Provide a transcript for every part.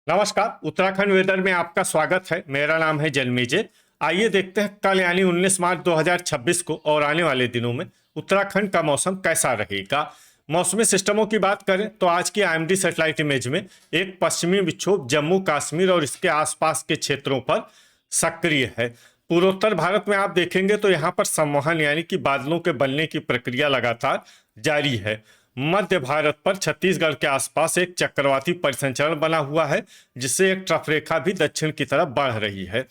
नमस्कार। उत्तराखंड वेदर में आपका स्वागत है। मेरा नाम है जन्मेजय। आइए देखते हैं कल यानी 19 मार्च 2026 को और आने वाले दिनों में उत्तराखंड का मौसम कैसा रहेगा। मौसमी सिस्टमों की बात करें तो आज की आईएमडी सैटेलाइट इमेज में एक पश्चिमी विक्षोभ जम्मू कश्मीर और इसके आसपास के क्षेत्रों पर सक्रिय है। पूर्वोत्तर भारत में आप देखेंगे तो यहाँ पर संवहन यानी कि बादलों के बनने की प्रक्रिया लगातार जारी है। मध्य भारत पर छत्तीसगढ़ के आसपास एक चक्रवाती परिसंचरण बना हुआ है, जिससे एक ट्रफ रेखा भी दक्षिण की तरफ बढ़ रही है।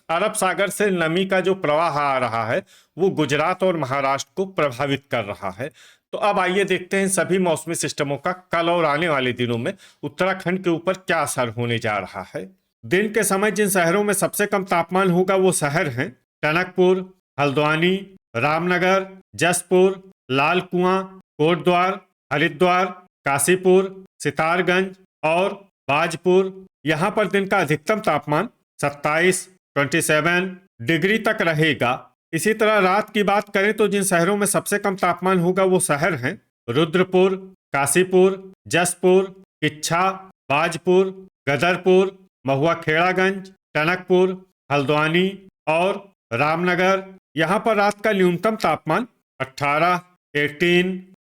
अरब सागर से नमी का जो प्रवाह आ रहा है वो गुजरात और महाराष्ट्र को प्रभावित कर रहा है। तो अब आइए देखते हैं सभी मौसमी सिस्टमों का कल और आने वाले दिनों में उत्तराखंड के ऊपर क्या असर होने जा रहा है। दिन के समय जिन शहरों में सबसे कम तापमान होगा वो शहर हैं टनकपुर, हल्द्वानी, रामनगर, जसपुर, लाल कुआं, कोटद्वार, हरिद्वार, काशीपुर, सितारगंज और बाजपुर। यहाँ पर दिन का अधिकतम तापमान 27 डिग्री तक रहेगा। इसी तरह रात की बात करें तो जिन शहरों में सबसे कम तापमान होगा वो शहर हैं रुद्रपुर, काशीपुर, जसपुर, किच्छा, बाजपुर, गदरपुर, महुआ खेड़ागंज, टनकपुर, हल्द्वानी और रामनगर। यहाँ पर रात का न्यूनतम तापमान 18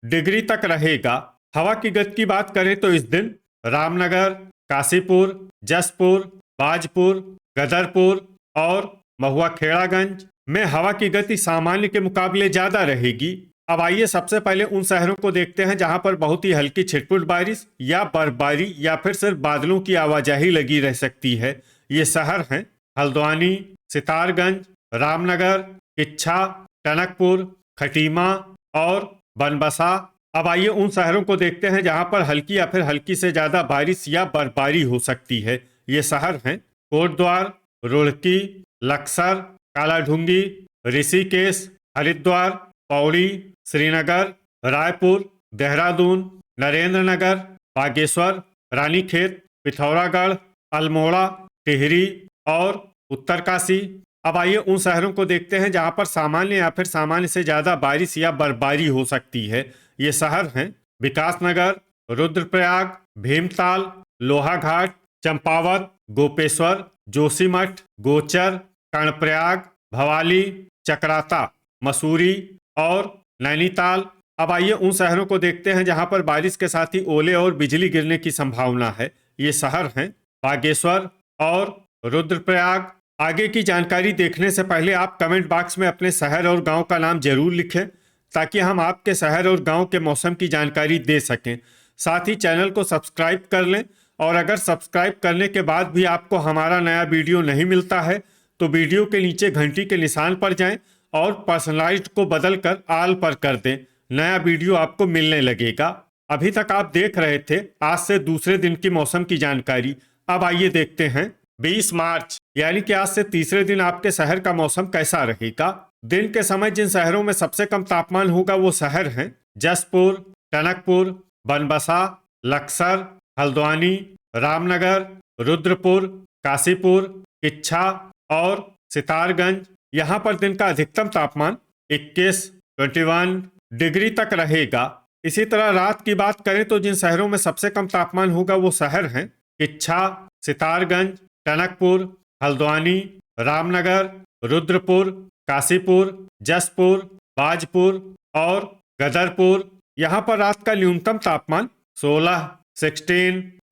डिग्री तक रहेगा। हवा की गति की बात करें तो इस दिन रामनगर, काशीपुर, जसपुर, बाजपुर, गदरपुर और महुआ खेड़ागंज में हवा की गति सामान्य के मुकाबले ज्यादा रहेगी। अब आइए सबसे पहले उन शहरों को देखते हैं जहां पर बहुत ही हल्की छिटपुट बारिश या बर्फबारी या फिर सिर्फ बादलों की आवाजाही लगी रह सकती है। ये शहर हैं हल्द्वानी, सितारगंज, रामनगर, किच्छा, टनकपुर, खटीमा और बनबसा। अब आइए उन शहरों को देखते हैं जहां पर हल्की या फिर हल्की से ज्यादा बारिश या बर्फबारी हो सकती है। ये शहर हैं कोटद्वार, रुड़की, लक्सर, कालाढूंगी, ऋषिकेश, हरिद्वार, पौड़ी, श्रीनगर, रायपुर, देहरादून, नरेंद्रनगर, बागेश्वर, रानीखेत, पिथौरागढ़, अल्मोड़ा, टिहरी और उत्तरकाशी। अब आइए उन शहरों को देखते हैं जहां पर सामान्य या फिर सामान्य से ज्यादा बारिश या बर्फबारी हो सकती है। ये शहर हैं विकासनगर, रुद्रप्रयाग, भीमताल, लोहाघाट, चंपावत, गोपेश्वर, जोशीमठ, गोचर, कर्णप्रयाग, भवाली, चक्राता, मसूरी और नैनीताल। अब आइए उन शहरों को देखते हैं जहां पर बारिश के साथ ही ओले और बिजली गिरने की संभावना है। ये शहर हैं बागेश्वर और रुद्रप्रयाग। आगे की जानकारी देखने से पहले आप कमेंट बॉक्स में अपने शहर और गांव का नाम जरूर लिखें, ताकि हम आपके शहर और गांव के मौसम की जानकारी दे सकें। साथ ही चैनल को सब्सक्राइब कर लें, और अगर सब्सक्राइब करने के बाद भी आपको हमारा नया वीडियो नहीं मिलता है तो वीडियो के नीचे घंटी के निशान पर जाएं और पर्सनलाइज्ड को बदलकर ऑल पर कर दें। नया वीडियो आपको मिलने लगेगा। अभी तक आप देख रहे थे आज से दूसरे दिन की मौसम की जानकारी। अब आइए देखते हैं 20 मार्च यानी कि आज से तीसरे दिन आपके शहर का मौसम कैसा रहेगा। दिन के समय जिन शहरों में सबसे कम तापमान होगा वो शहर हैं जसपुर, टनकपुर, बनबसा, लक्सर, हल्द्वानी, रामनगर, रुद्रपुर, काशीपुर, किच्छा और सितारगंज। यहाँ पर दिन का अधिकतम तापमान 21 डिग्री तक रहेगा। इसी तरह रात की बात करें तो जिन शहरों में सबसे कम तापमान होगा वो शहर हैं किच्छा, सितारगंज, टनकपुर, हल्द्वानी, रामनगर, रुद्रपुर, काशीपुर, जसपुर, बाजपुर और गदरपुर। यहाँ पर रात का न्यूनतम तापमान 16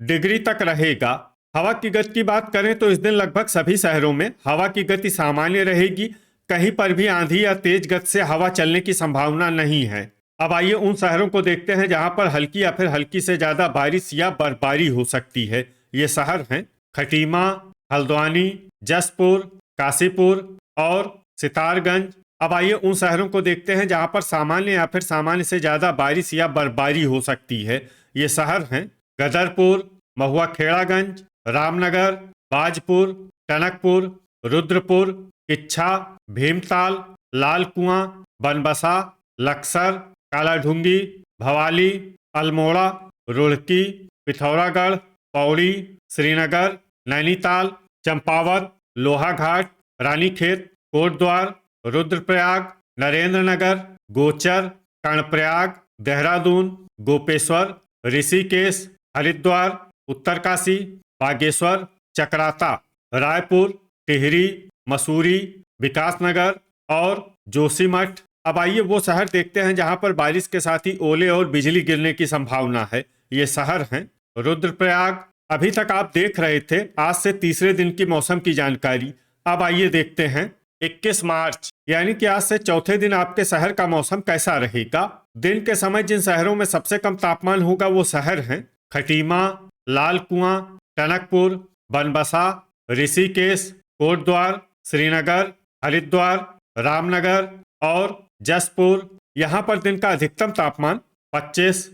डिग्री तक रहेगा। हवा की गति की बात करें तो इस दिन लगभग सभी शहरों में हवा की गति सामान्य रहेगी। कहीं पर भी आंधी या तेज गति से हवा चलने की संभावना नहीं है। अब आइए उन शहरों को देखते हैं जहां पर हल्की या फिर हल्की से ज्यादा बारिश या बर्फबारी हो सकती है। ये शहर हैं खटीमा, हल्द्वानी, जसपुर, काशीपुर और सितारगंज। अब आइए उन शहरों को देखते हैं जहां पर सामान्य या फिर सामान्य से ज्यादा बारिश या बर्फबारी हो सकती है। ये शहर हैं गदरपुर, महुआ खेड़ागंज, रामनगर, बाजपुर, टनकपुर, रुद्रपुर, किच्छा, भीमताल, लाल कुआं, बनबसा, लक्सर, कालाढूंगी, भवाली, अल्मोड़ा, रुड़की, पिथौरागढ़, पौड़ी, श्रीनगर, नैनीताल, चंपावत, लोहाघाट, रानीखेत, कोटद्वार, रुद्रप्रयाग, नरेंद्रनगर, गोचर, कर्णप्रयाग, देहरादून, गोपेश्वर, ऋषिकेश, हरिद्वार, उत्तरकाशी बागेश्वर, चकराता, रायपुर, टिहरी, मसूरी, विकासनगर और जोशीमठ। अब आइए वो शहर देखते हैं जहां पर बारिश के साथ ही ओले और बिजली गिरने की संभावना है। ये शहर हैं रुद्रप्रयाग। अभी तक आप देख रहे थे आज से तीसरे दिन की मौसम की जानकारी। अब आइए देखते हैं 21 मार्च यानी कि आज से चौथे दिन आपके शहर का मौसम कैसा रहेगा। दिन के समय जिन शहरों में सबसे कम तापमान होगा वो शहर हैं खटीमा, लाल कुआं, टनकपुर, बनबसा, ऋषिकेश, कोटद्वार, श्रीनगर, हरिद्वार, रामनगर और जसपुर। यहाँ पर दिन का अधिकतम तापमान 25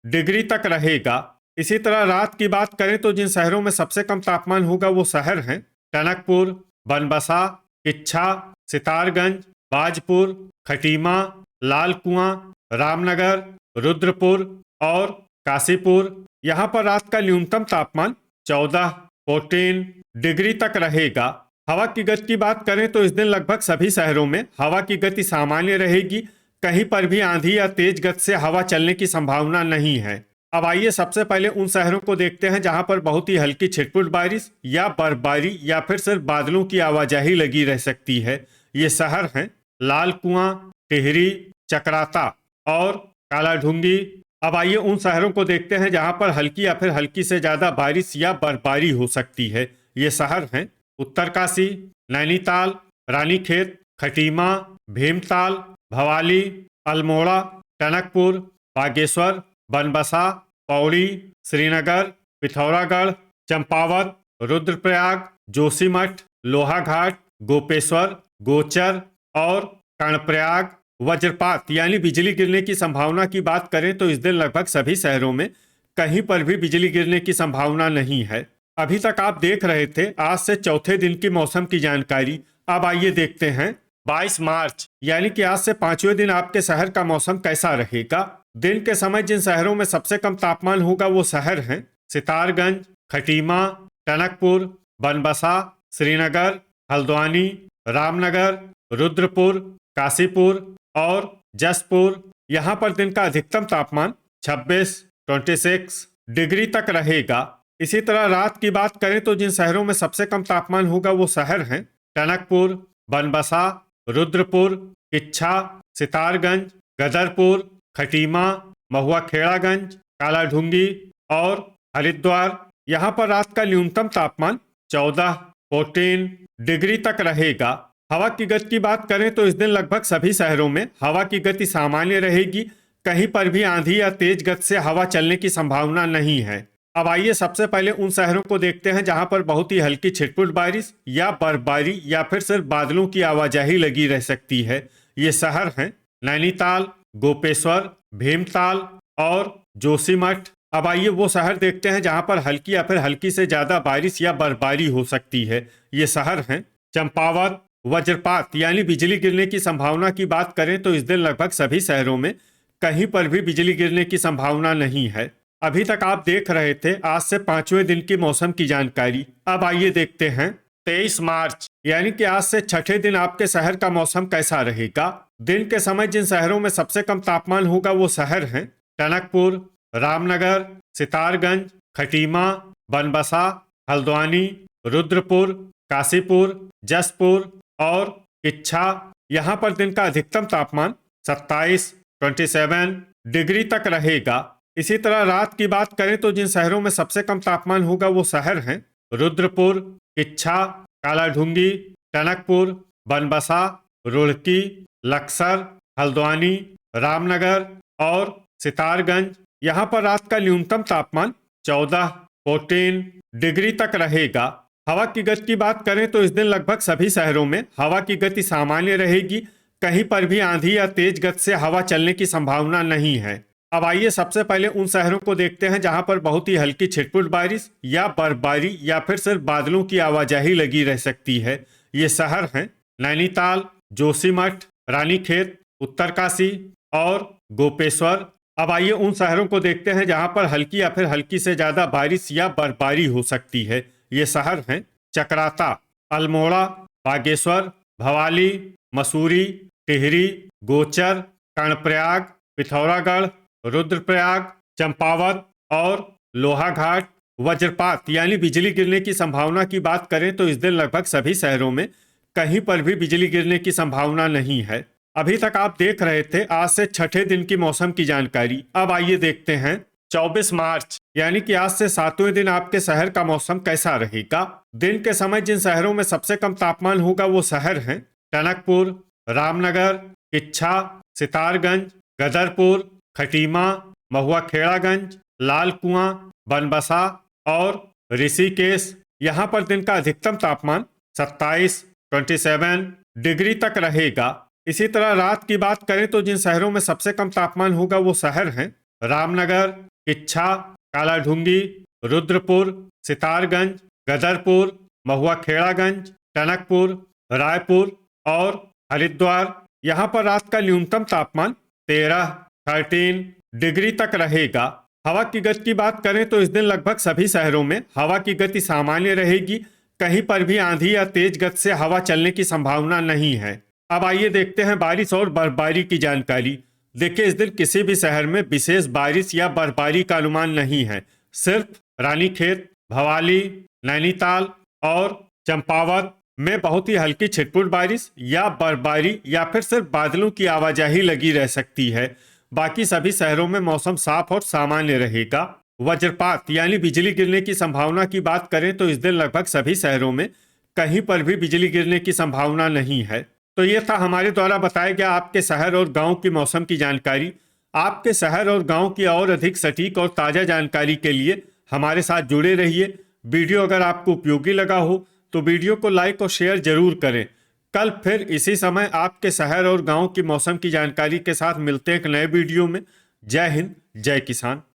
डिग्री तक रहेगा। इसी तरह रात की बात करें तो जिन शहरों में सबसे कम तापमान होगा वो शहर हैं टनकपुर, बनबसा, किच्छा, सितारगंज, बाजपुर, खटीमा, लाल कुआं, रामनगर, रुद्रपुर और काशीपुर। यहाँ पर रात का न्यूनतम तापमान 14 डिग्री तक रहेगा। हवा की गति की बात करें तो इस दिन लगभग सभी शहरों में हवा की गति सामान्य रहेगी। कहीं पर भी आंधी या तेज गति से हवा चलने की संभावना नहीं है। अब आइए सबसे पहले उन शहरों को देखते हैं जहां पर बहुत ही हल्की छिटपुट बारिश या बर्फबारी या फिर सिर्फ बादलों की आवाजाही लगी रह सकती है। ये शहर हैं लाल कुआं, टिहरी, चकराता और कालाढूंगी। अब आइए उन शहरों को देखते हैं जहां पर हल्की या फिर हल्की से ज्यादा बारिश या बर्फबारी हो सकती है। ये शहर हैं उत्तरकाशी, नैनीताल, रानीखेत, खटीमा, भीमताल, भवाली, अल्मोड़ा, टनकपुर, बागेश्वर, बनबसा, पौड़ी, श्रीनगर, पिथौरागढ़, चंपावत, रुद्रप्रयाग, जोशीमठ, लोहाघाट, गोपेश्वर, गोचर और कर्णप्रयाग। वज्रपात यानी बिजली गिरने की संभावना की बात करें तो इस दिन लगभग सभी शहरों में कहीं पर भी बिजली गिरने की संभावना नहीं है। अभी तक आप देख रहे थे आज से चौथे दिन की मौसम की जानकारी। अब आइए देखते हैं 22 मार्च यानी कि आज से पांचवें दिन आपके शहर का मौसम कैसा रहेगा। दिन के समय जिन शहरों में सबसे कम तापमान होगा वो शहर हैं सितारगंज, खटीमा, टनकपुर, बनबसा, श्रीनगर, हल्द्वानी, रामनगर, रुद्रपुर, काशीपुर और जसपुर। यहाँ पर दिन का अधिकतम तापमान 26 डिग्री तक रहेगा। इसी तरह रात की बात करें तो जिन शहरों में सबसे कम तापमान होगा वो शहर हैं टनकपुर, बनबसा, रुद्रपुर, किच्छा, सितारगंज, गदरपुर, खटीमा, महुआ खेड़ागंज, कालाढूंगी और हरिद्वार। यहाँ पर रात का न्यूनतम तापमान 14 डिग्री तक रहेगा। हवा की गति की बात करें तो इस दिन लगभग सभी शहरों में हवा की गति सामान्य रहेगी। कहीं पर भी आंधी या तेज गति से हवा चलने की संभावना नहीं है। अब आइए सबसे पहले उन शहरों को देखते हैं जहां पर बहुत ही हल्की छिटपुट बारिश या बर्फबारी या फिर सिर्फ बादलों की आवाजाही लगी रह सकती है। ये शहर हैं नैनीताल, गोपेश्वर, भीमताल और जोशीमठ। अब आइए वो शहर देखते हैं जहां पर हल्की या फिर हल्की से ज्यादा बारिश या बर्फबारी हो सकती है। ये शहर हैं चंपावत। वज्रपात यानी बिजली गिरने की संभावना की बात करें तो इस दिन लगभग सभी शहरों में कहीं पर भी बिजली गिरने की संभावना नहीं है। अभी तक आप देख रहे थे आज से पांचवें दिन की मौसम की जानकारी। अब आइए देखते हैं 23 मार्च यानी कि आज से छठे दिन आपके शहर का मौसम कैसा रहेगा। दिन के समय जिन शहरों में सबसे कम तापमान होगा वो शहर हैं टनकपुर, रामनगर, सितारगंज, खटीमा, बनबसा, हल्द्वानी, रुद्रपुर, काशीपुर, जसपुर और किच्छा। यहाँ पर दिन का अधिकतम तापमान 27 डिग्री तक रहेगा। इसी तरह रात की बात करें तो जिन शहरों में सबसे कम तापमान होगा वो शहर हैं रुद्रपुर, किच्छा, कालाढूंगी, टनकपुर, बनबसा, रुड़की, लक्सर, हल्द्वानी, रामनगर और सितारगंज। यहाँ पर रात का न्यूनतम तापमान 14 डिग्री तक रहेगा। हवा की गति की बात करें तो इस दिन लगभग सभी शहरों में हवा की गति सामान्य रहेगी। कहीं पर भी आंधी या तेज गति से हवा चलने की संभावना नहीं है। अब आइए सबसे पहले उन शहरों को देखते हैं जहां पर बहुत ही हल्की छिटपुट बारिश या बर्फबारी या फिर सिर्फ बादलों की आवाजाही लगी रह सकती है। ये शहर हैं नैनीताल, जोशीमठ, रानीखेत, उत्तरकाशी और गोपेश्वर। अब आइए उन शहरों को देखते हैं जहां पर हल्की या फिर हल्की से ज्यादा बारिश या बर्फबारी हो सकती है। ये शहर हैं चकराता, अल्मोड़ा, बागेश्वर, भवाली, मसूरी, टिहरी, गोचर, कर्णप्रयाग, पिथौरागढ़, रुद्रप्रयाग, चंपावत और लोहाघाट। वज्रपात यानी बिजली गिरने की संभावना की बात करें तो इस दिन लगभग सभी शहरों में कहीं पर भी बिजली गिरने की संभावना नहीं है। अभी तक आप देख रहे थे आज से छठे दिन की मौसम की जानकारी। अब आइए देखते हैं 24 मार्च यानी कि आज से 7वें दिन आपके शहर का मौसम कैसा रहेगा। दिन के समय जिन शहरों में सबसे कम तापमान होगा वो शहर हैं टनकपुर, रामनगर, किच्छा, सितारगंज, गदरपुर, खटीमा, महुआ खेड़ागंज, लाल कुआं, बनबसा और ऋषिकेश। यहाँ पर दिन का अधिकतम तापमान 27 डिग्री तक रहेगा। इसी तरह रात की बात करें तो जिन शहरों में सबसे कम तापमान होगा वो शहर हैं रामनगर, किच्छा, कालाढूंगी, रुद्रपुर, सितारगंज, गदरपुर, महुआ खेड़ागंज, टनकपुर, रायपुर और हरिद्वार। यहाँ पर रात का न्यूनतम तापमान 13 डिग्री तक रहेगा। हवा की गति की बात करें तो इस दिन लगभग सभी शहरों में हवा की गति सामान्य रहेगी। कहीं पर भी आंधी या तेज गति से हवा चलने की संभावना नहीं है। अब आइए देखते हैं बारिश और बर्फबारी की जानकारी। देखिए इस दिन किसी भी शहर में विशेष बारिश या बर्फबारी का अनुमान नहीं है। सिर्फ रानीखेत, भवाली, नैनीताल और चंपावत में बहुत ही हल्की छिटपुट बारिश या बर्फबारी या फिर सिर्फ बादलों की आवाजाही लगी रह सकती है। बाकी सभी शहरों में मौसम साफ और सामान्य रहेगा। वज्रपात यानी बिजली गिरने की संभावना की बात करें तो इस दिन लगभग सभी शहरों में कहीं पर भी बिजली गिरने की संभावना नहीं है। तो ये था हमारे द्वारा बताया गया आपके शहर और गांव की मौसम की जानकारी। आपके शहर और गांव की और अधिक सटीक और ताज़ा जानकारी के लिए हमारे साथ जुड़े रहिए। वीडियो अगर आपको उपयोगी लगा हो तो वीडियो को लाइक और शेयर जरूर करें। कल फिर इसी समय आपके शहर और गांव की मौसम की जानकारी के साथ मिलते हैं एक नए वीडियो में। जय हिंद, जय किसान।